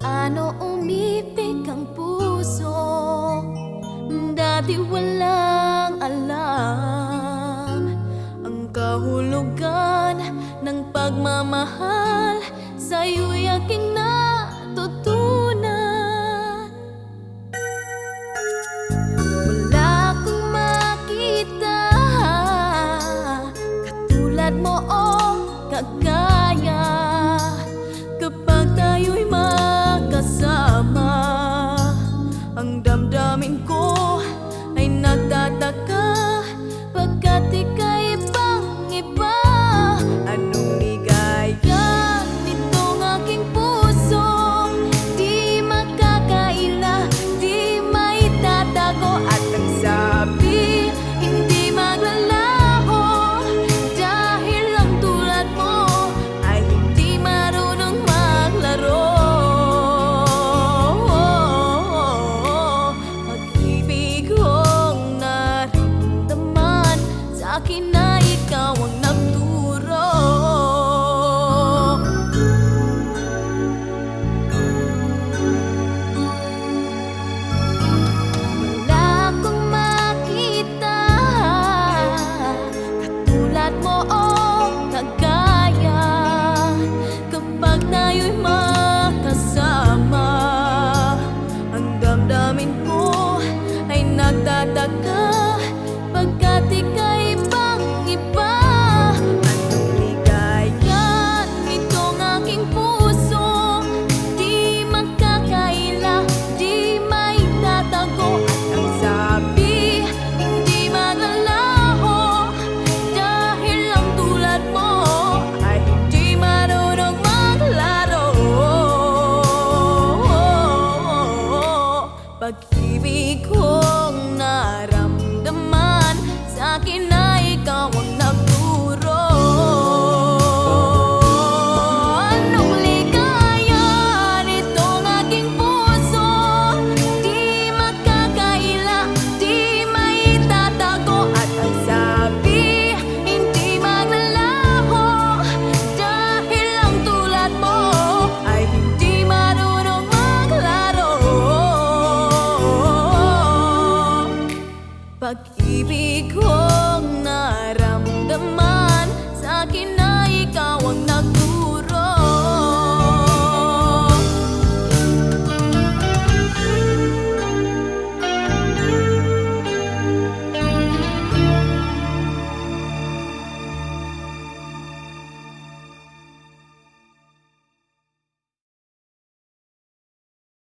Paano umibig ang puso? Dati walang alam ang kahulugan ng pagmamahal. Sa'yo'y aking natutunan. Wala akong makita katulad mo o kagaya. Kapag tayo'y magkasama, ang damdamin ko ay nagtataka, pagkat ika'y ibang-iba. Anong ligaya nitong aking puso, di makakaila, di maitatago. At ang sabi, hindi maglalaho, dahil ang tulad mo ay hindi marunong maglaro. Pag-ibig kong naramdaman, sa akin na ikaw ang nagturo. Wala akong makita katulad mo o kagaya. Kapag tayo'y magkasama, ang damdamin ko ay nagtataka, pagkat ika'y ibang-iba. Anong ligaya nitong aking puso, di makakaila, di maitatago. At ang sabi, hindi maglalaho, dahil ang tulad mo ay hindi marunong maglaro. Pag-ibig kong naramdaman, sa akin na ikaw ang nagturo. Anong ligaya nitong aking puso, di makakaila, di maitatago. At ang sabi, hindi maglalaho, dahil ang tulad mo ay hindi marunong maglaro. Pag-ibig kong naramdaman, sa akin na